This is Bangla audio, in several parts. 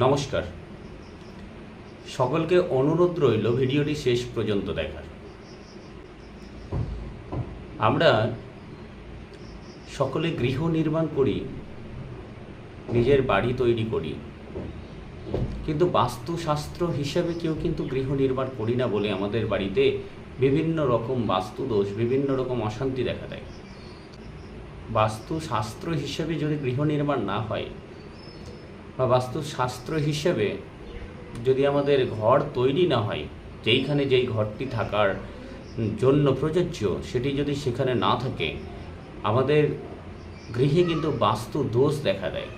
নমস্কার, সকলকে অনুরোধ রইল ভিডিওটি শেষ পর্যন্ত দেখার। আমরা সকলে গৃহ নির্মাণ করি, নিজের বাড়ি তৈরি করি, কিন্তু বাস্তুশাস্ত্র হিসাবে কেউ কিন্তু গৃহ নির্মাণ করি না বলে আমাদের বাড়িতে বিভিন্ন রকম বাস্তুদোষ, বিভিন্ন রকম অশান্তি দেখা দেয়। বাস্তুশাস্ত্র হিসেবে যদি গৃহ নির্মাণ না হয় বা বাস্তুশাস্ত্র হিসেবে যদি আমাদের ঘর তৈরি না হয়, যেইখানে যেই ঘরটি থাকার জন্য প্রযোজ্য সেটি যদি সেখানে না থাকে, আমাদের গৃহে কিন্তু বাস্তু দোষ দেখা দেয়।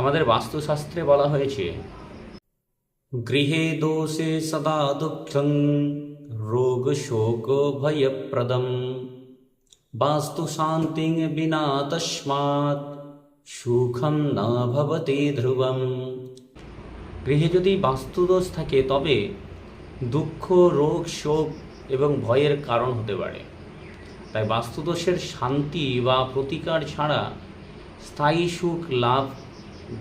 আমাদের বাস্তুশাস্ত্রে বলা হয়েছে, গৃহে দোষে সদা দুঃখং রোগ শোক ভয়প্রদম বাস্তু শান্তিং বিনা তস্মাৎ সুখম না ভবতি ধ্রুবম। গৃহে যদি বাস্তুদোষ থাকে তবে দুঃখ, রোগ, শোক এবং ভয়ের কারণ হতে পারে। তাই বাস্তুদোষের শান্তি বা প্রতিকার ছাড়া স্থায়ী সুখ লাভ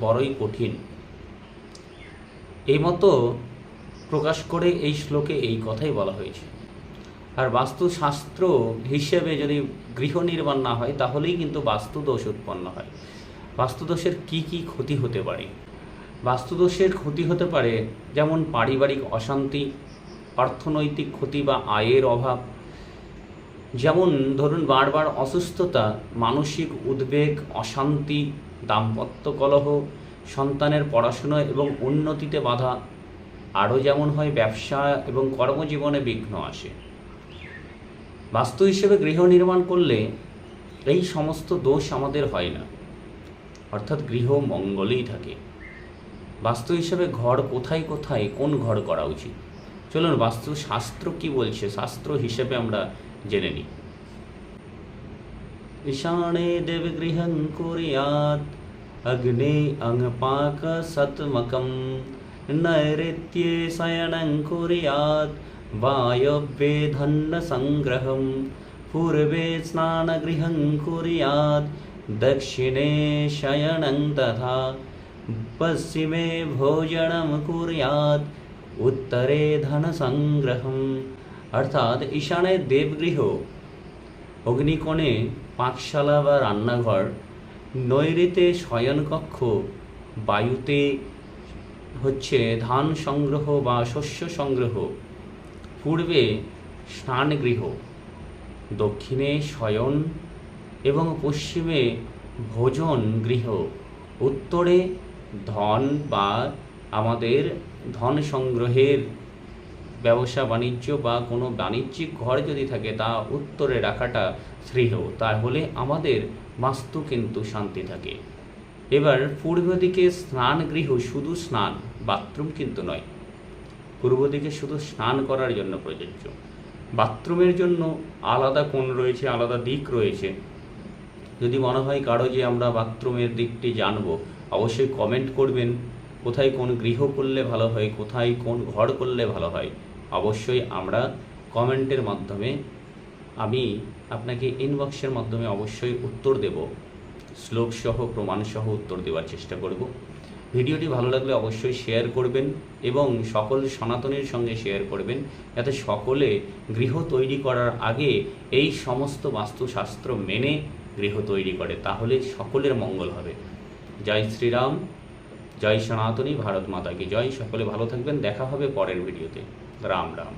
বড়ই কঠিন। এই মতো প্রকাশ করে এই শ্লোকে এই কথাই বলা হয়েছে। আর বাস্তুশাস্ত্র হিসেবে যদি গৃহ নির্মাণ না হয় তাহলেই কিন্তু বাস্তুদোষ উৎপন্ন হয়। বাস্তুদোষের কি কি ক্ষতি হতে পারে? বাস্তুদোষের ক্ষতি হতে পারে যেমন পারিবারিক অশান্তি, অর্থনৈতিক ক্ষতি বা আয়ের অভাব, যেমন ধরুন বারবার অসুস্থতা, মানসিক উদ্বেগ, অশান্তি, দাম্পত্য কলহ, সন্তানের পড়াশোনা এবং উন্নতিতে বাধা, আরও যেমন হয় ব্যবসা এবং কর্মজীবনে বিঘ্ন আসে। বাস্তু হিসেবে গৃহ নির্মাণ করলে এই সমস্ত দোষ আমাদের হয় না, অর্থাৎ গৃহ মঙ্গলেই থাকে। বাস্তু হিসেবে ঘর কোথায় কোথায় কোন ঘর করা উচিত, চলুন বাস্তু শাস্ত্র কি বলছে শাস্ত্র হিসেবে আমরা জেনে নিই। ঈশানে দেবগৃহং কুর্যাৎ অগ্নে অঙ্গপাক সতমকম নৈಋত্যে শয়নং কুর্যাৎ বায়ব্যে ধন্য সংগ্রহম পূর্বে স্নানগৃহং কুর্যাৎ দক্ষিণে শয়নং তথা পশ্চিমে ভোজনম কুর্যাৎ উত্তরে ধন সংগ্রহম। অর্থাৎ ঈশানে দেবগৃহ, অগ্নিকোণে পাকশালা বা রান্নাঘর, নৈঋত্যে শয়নকক্ষ, বায়ুতে হচ্ছে ধান সংগ্রহ বা শস্য সংগ্রহ, পূর্বে স্নানগৃহ, দক্ষিণে শয়ন এবং পশ্চিমে ভোজন গৃহ, উত্তরে ধন বা আমাদের ধন সংগ্রহের ব্যবসা বাণিজ্য বা কোনো বাণিজ্যিক ঘর যদি থাকে তা উত্তরে রাখাটা শ্রেয়, তাহলে আমাদের বাস্তু কিন্তু শান্তি থাকে। এবার পূর্ব দিকে স্নানগৃহ, শুধু স্নান, বাথরুম কিন্তু নয়, পূর্ব দিকে শুধু স্নান করার জন্য প্রযোজ্য। বাথরুমের জন্য আলাদা কোণ রয়েছে, আলাদা দিক রয়েছে। যদি মনে হয় কারো যে আমরা বাথরুমের দিকটি জানবো, অবশ্যই কমেন্ট করবেন কোথায় কোন গৃহ করলে ভালো হয়, কোথায় কোন ঘর করলে ভালো হয়। অবশ্যই আমরা কমেন্টের মাধ্যমে, আমি আপনাকে ইনবক্সের মাধ্যমে অবশ্যই উত্তর দেব, শ্লোকসহ প্রমাণসহ উত্তর দেওয়ার চেষ্টা করব। ভিডিওটি ভালো লাগলে অবশ্যই শেয়ার করবেন এবং সকল সনাতনীর সঙ্গে শেয়ার করবেন, যাতে সকলে গৃহ তৈরি করার আগে এই সমস্ত বাস্তুশাস্ত্র মেনে গৃহ তৈরি করে, তাহলে সকলের মঙ্গল হবে। জয় শ্রীরাম, জয় সনাতনী, ভারত মাতা কি জয়। সকলে ভালো থাকবেন, দেখা হবে পরের ভিডিওতে। রাম রাম।